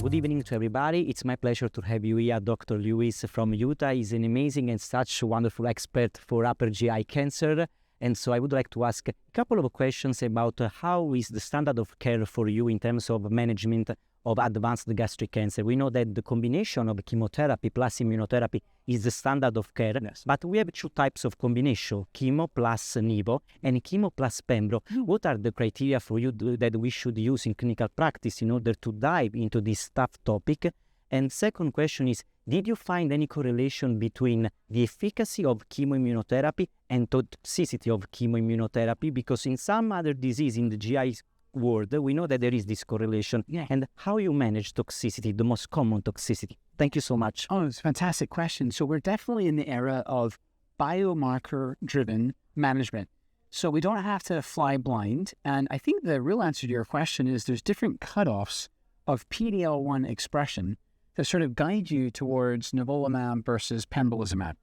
Good evening to everybody. It's my pleasure to have you here, Dr. Lewis from Utah. He's an amazing and such wonderful expert for upper GI cancer. And so I would like to ask a couple of questions about how is the standard of care for you in terms of management of advanced gastric cancer. We know that the combination of chemotherapy plus immunotherapy is the standard of care, yes. But we have two types of combination, chemo plus nivo and chemo plus pembro. What are the criteria for you that we should use in clinical practice in order to dive into this tough topic? And second question is, did you find any correlation between the efficacy of chemoimmunotherapy and toxicity of chemoimmunotherapy? Because in some other disease in the GI world, we know that there is this correlation. Yeah. And how you manage toxicity, the most common toxicity? Thank you so much. Oh, it's a fantastic question. So we're definitely in the era of biomarker-driven management. So we don't have to fly blind. And I think the real answer to your question is there's different cutoffs of PD-L1 expression that sort of guide you towards nivolumab versus pembrolizumab.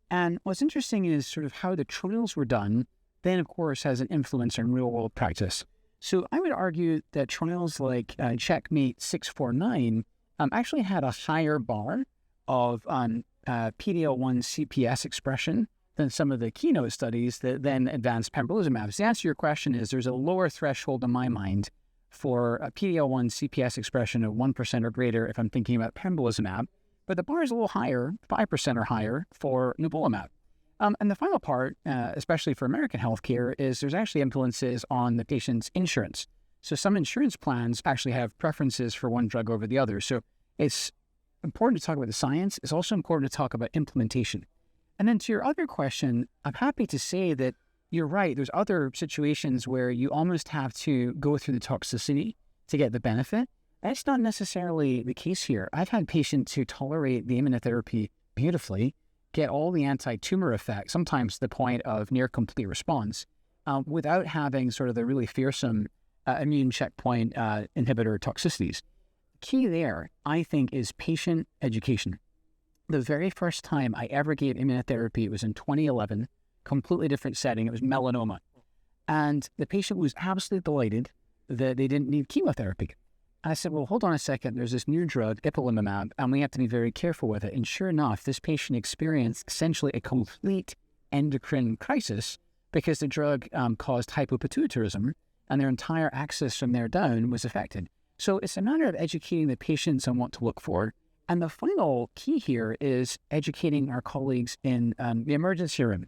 And what's interesting is sort of how the trials were done, then of course has an influence on real-world practice. So I would argue that trials like Checkmate 649 actually had a higher bar of PD-L1 CPS expression than some of the keynote studies that then advanced pembrolizumab. So the answer to your question is there's a lower threshold in my mind for a PD-L1 CPS expression of 1% or greater if I'm thinking about pembrolizumab, but the bar is a little higher, 5% or higher for nivolumab. And the final part, especially for American healthcare, is there's actually influences on the patient's insurance. So some insurance plans actually have preferences for one drug over the other. So it's important to talk about the science. It's also important to talk about implementation. And then to your other question, I'm happy to say that you're right. There's other situations where you almost have to go through the toxicity to get the benefit. That's not necessarily the case here. I've had patients who tolerate the immunotherapy beautifully, get all the anti-tumor effect, sometimes to the point of near complete response, without having sort of the really fearsome immune checkpoint inhibitor toxicities. Key there, I think, is patient education. The very first time I ever gave immunotherapy, it was in 2011, completely different setting. It was melanoma. And the patient was absolutely delighted that they didn't need chemotherapy. I said, well, hold on a second. There's this new drug, ipilimumab, and we have to be very careful with it. And sure enough, this patient experienced essentially a complete endocrine crisis because the drug caused hypopituitarism, and their entire axis from there down was affected. So it's a matter of educating the patients on what to look for. And the final key here is educating our colleagues in the emergency room.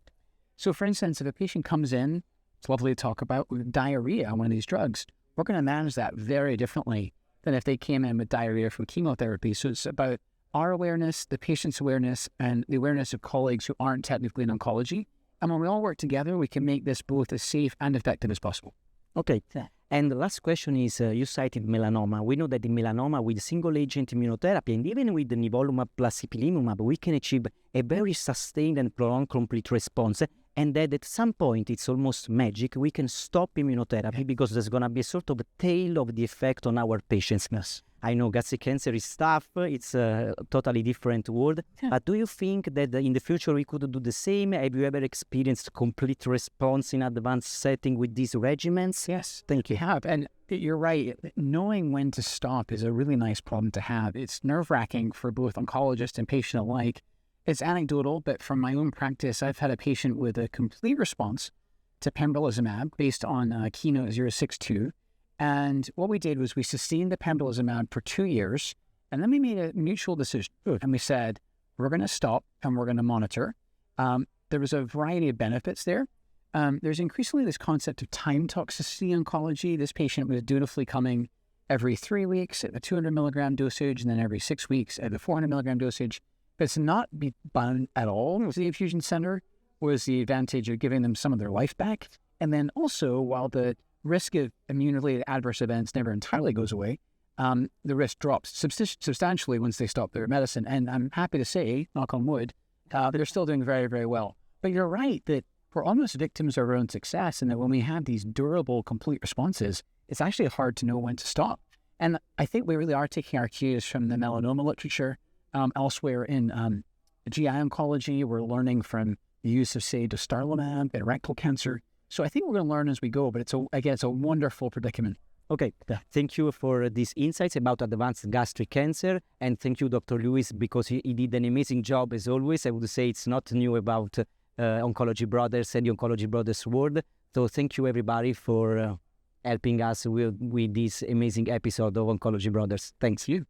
So for instance, if a patient comes in, it's lovely to talk about with diarrhea on one of these drugs, we're going to manage that very differently than if they came in with diarrhea from chemotherapy. So it's about our awareness, the patient's awareness, and the awareness of colleagues who aren't technically in oncology. And when we all work together, we can make this both as safe and effective as possible. Okay. And the last question is, you cited melanoma. We know that in melanoma, with single-agent immunotherapy, and even with the nivolumab plus ipilimumab, we can achieve a very sustained and prolonged complete response. And that at some point, it's almost magic. We can stop immunotherapy because there's going to be a sort of a tail of the effect on our patients. Yes. I know gastric cancer is tough. It's a totally different world. Yeah. But do you think that in the future we could do the same? Have you ever experienced complete response in advanced setting with these regimens? Yes, thank you. Have. And you're right. Knowing when to stop is a really nice problem to have. It's nerve-wracking for both oncologist and patient alike. It's anecdotal, but from my own practice, I've had a patient with a complete response to pembrolizumab based on Keynote 062. And what we did was we sustained the pembrolizumab for 2 years, and then we made a mutual decision. And we said, we're going to stop and we're going to monitor. There was a variety of benefits there. There's increasingly this concept of time toxicity in oncology. This patient was dutifully coming every 3 weeks at the 200 milligram dosage, and then every 6 weeks at the 400 milligram dosage. But it's not be bound at all to the infusion center was the advantage of giving them some of their life back. And then also, while the risk of immune-related adverse events never entirely goes away, the risk drops substantially once they stop their medicine. And I'm happy to say, knock on wood, they're still doing very, very well. But you're right that we're almost victims of our own success, and that when we have these durable, complete responses, it's actually hard to know when to stop. And I think we really are taking our cues from the melanoma literature. Elsewhere in GI oncology, we're learning from the use of, say, dostarlimab in rectal cancer. So I think we're going to learn as we go, but it's a wonderful predicament. Okay, Yeah. thank you for these insights about advanced gastric cancer, and thank you, Dr. Lewis, because he did an amazing job as always. I would say it's not new about Oncology Brothers and the Oncology Brothers world. So thank you, everybody, for helping us with this amazing episode of Oncology Brothers. Thanks. You.